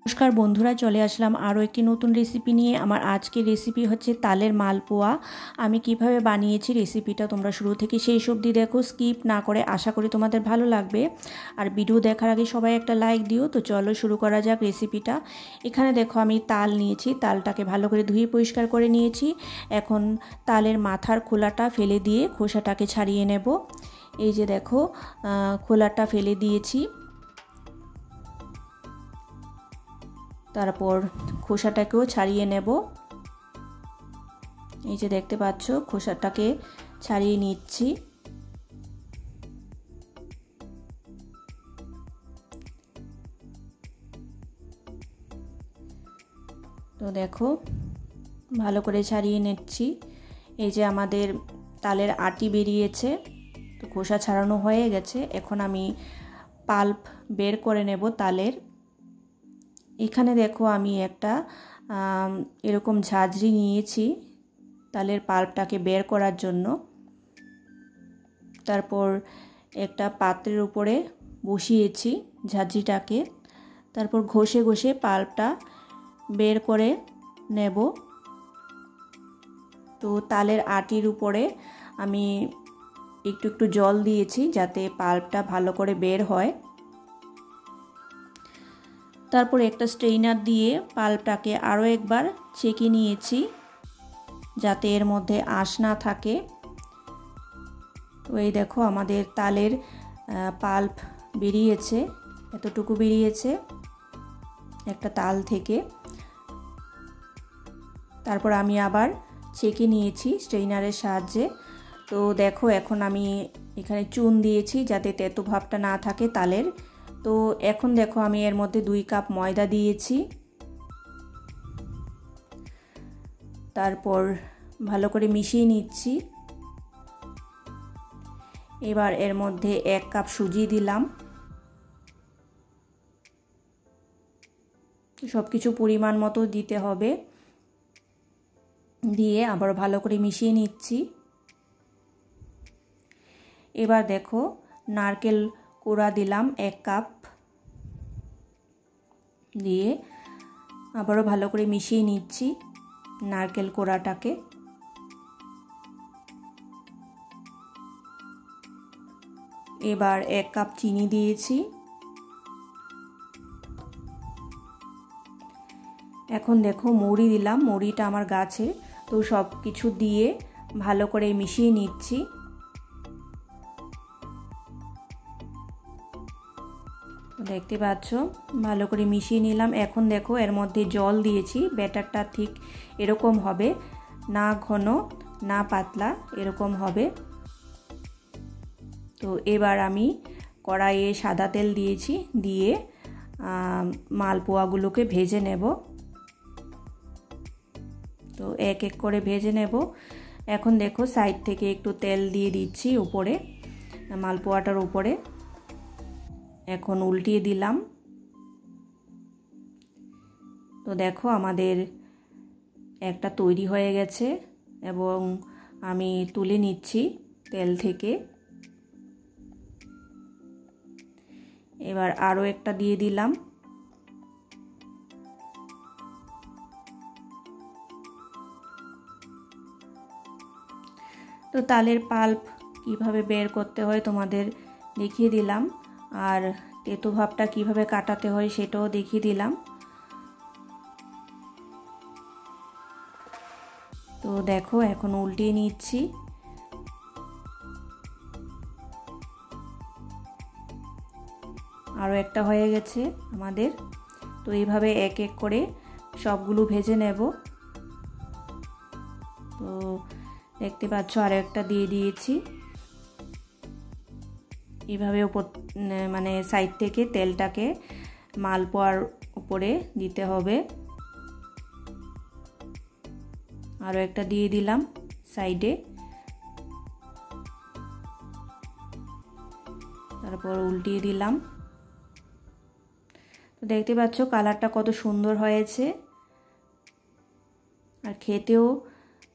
নমস্কার বন্ধুরা, চলে আসলাম আরও একটি নতুন রেসিপি নিয়ে। আমার আজকের রেসিপি হচ্ছে তালের মালপোয়া। আমি কিভাবে বানিয়েছি রেসিপিটা তোমরা শুরু থেকে শেষ অবধি দেখো, স্কিপ না করে। আশা করি তোমাদের ভালো লাগবে। আর ভিডিও দেখার আগে সবাই একটা লাইক দিও। তো চলো শুরু করা যাক রেসিপিটা। এখানে দেখো আমি তাল নিয়েছি, তালটাকে ভালো করে ধুয়ে পরিষ্কার করে নিয়েছি। এখন তালের মাথার খোলাটা ফেলে দিয়ে খোসাটাকে ছাড়িয়ে নেব। এই যে দেখো খোলাটা ফেলে দিয়েছি। তারপর খোসাটাকেও ছাড়িয়ে নেব। এই যে দেখতে পাচ্ছ খোসাটাকে ছাড়িয়ে নিচ্ছি। তো দেখো ভালো করে ছাড়িয়ে নিচ্ছি। এই যে আমাদের তালের আটি বেরিয়েছে, তো খোসা ছাড়ানো হয়ে গেছে। এখন আমি পাল্প বের করে নেব তালের। এখানে দেখো আমি একটা এরকম ঝাঁঝরি নিয়েছি তালের পাল্পটাকে বের করার জন্য। তারপর একটা পাত্রের উপরে বসিয়েছি ঝাঁঝরিটাকে। তারপর ঘষে ঘষে পাল্পটা বের করে নেব। তো তালের আটির উপরে আমি একটু একটু জল দিয়েছি যাতে পাল্পটা ভালো করে বের হয়। তারপর একটা স্ট্রেইনার দিয়ে পাল্পটাকে আরও একবার ছেঁকে নিয়েছি যাতে এর মধ্যে আঁশ না থাকে। তো এই দেখো আমাদের তালের পাল্প বেরিয়েছে, এতটুকু বেরিয়েছে একটা তাল থেকে। তারপর আমি আবার ছেঁকে নিয়েছি স্ট্রেইনারের সাহায্যে। তো দেখো এখন আমি এখানে চুন দিয়েছি যাতে তেতো ভাবটা না থাকে তালের। তো এখন দেখো আমি এর মধ্যে 2 কাপ ময়দা দিয়েছি। তারপর ভালো করে মিশিয়ে নিচ্ছি। এবার এর মধ্যে 1 কাপ সুজি দিলাম। সব কিছু পরিমাণ মতো দিতে হবে। দিয়ে আবার ভালো করে মিশিয়ে নিচ্ছি। এবার দেখো নারকেল কোড়া দিলাম 1 কাপ, দিয়ে আবারও ভালো করে মিশিয়ে নিচ্ছি নারকেল কোড়াটাকে। এবার 1 কাপ চিনি দিয়েছি। এখন দেখো মৌরি দিলাম, মৌরিটা আমার গাছে। তো সব কিছু দিয়ে ভালো করে মিশিয়ে নিচ্ছি। দেখতে পাচ্ছ ভালো করে মিশিয়ে নিলাম। এখন দেখো এর মধ্যে জল দিয়েছি। ব্যাটারটা ঠিক এরকম হবে, না ঘন না পাতলা, এরকম হবে। তো এবার আমি কড়াইয়ে সাদা তেল দিয়েছি, দিয়ে মালপোয়াগুলোকে ভেজে নেব। তো এক এক করে ভেজে নেব। এখন দেখো সাইড থেকে একটু তেল দিয়ে দিচ্ছি উপরে, মালপোয়াটার উপরে। এখন উল্টিয়ে দিলাম। তো দেখো আমাদের একটা তৈরি হয়ে গেছে এবং আমি তুলে নিচ্ছি তেল থেকে। এবার আরও একটা দিয়ে দিলাম। তো তালের পাল্প কিভাবে বের করতে হয় তোমাদের দেখিয়ে দিলাম, আর তেতো ভাবটা কিভাবে কাটাতে হয় সেটাও দেখিয়ে দিলাম। তো দেখো এখন উল্টিয়ে নিচ্ছি। আরও একটা হয়ে গেছে আমাদের। তো এইভাবে এক এক করে সবগুলো ভেজে নেব। তো দেখতে পাচ্ছ আরও একটা দিয়ে দিয়েছি। এইভাবে উপর মানে সাইড থেকে তেলটাকে মালপোয়ার উপরে দিতে হবে। আরও একটা দিয়ে দিলাম সাইডে। তারপর উল্টিয়ে দিলাম। তো দেখতে পাচ্ছ কালারটা কত সুন্দর হয়েছে, আর খেতেও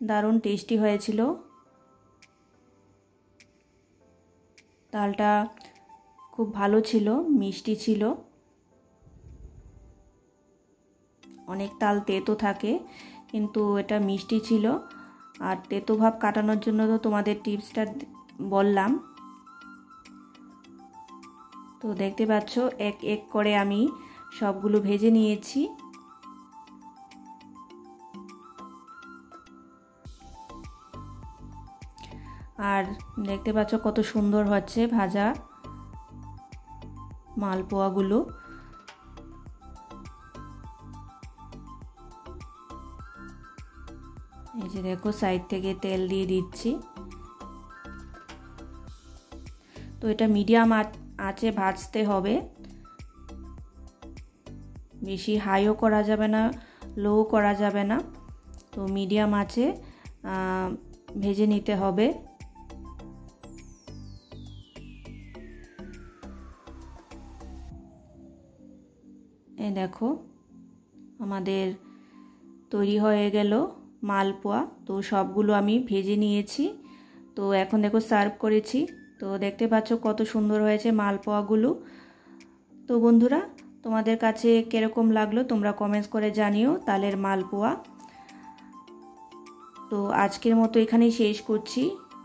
দারুণ টেস্টি হয়েছিল। তালটা খুব ভালো ছিল, মিষ্টি ছিল। অনেক তাল তেতো থাকে, কিন্তু এটা মিষ্টি ছিল। আর তেতো ভাব কাটানোর জন্য তো তোমাদের টিপসটা বললাম। তো দেখতে পাচ্ছ এক এক করে আমি সবগুলো ভেজে নিয়েছি। আর দেখতে পাচ্ছ কত সুন্দর হচ্ছে ভাজা মালপোয়াগুলো। এই যে দেখো সাইড থেকে তেল দিয়ে দিচ্ছি। তো এটা মিডিয়াম আঁচে ভাজতে হবে, বেশি হাইও করা যাবে না, লো করা যাবে না। তো মিডিয়াম আঁচে ভেজে নিতে হবে। এই দেখো আমাদের তৈরি হয়ে গেল মালপোয়া। তো সবগুলো আমি ভেজে নিয়েছি। তো এখন দেখো সার্ভ করেছি। তো দেখতে পাচ্ছ কত সুন্দর হয়েছে মালপোয়াগুলো। তো বন্ধুরা, তোমাদের কাছে কিরকম লাগলো তোমরা কমেন্টস করে জানিও তালের মালপোয়া। তো আজকের মতো এখানেই শেষ করছি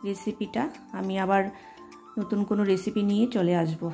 রেসিপিটা। আমি আবার নতুন কোনো রেসিপি নিয়ে চলে আসবো।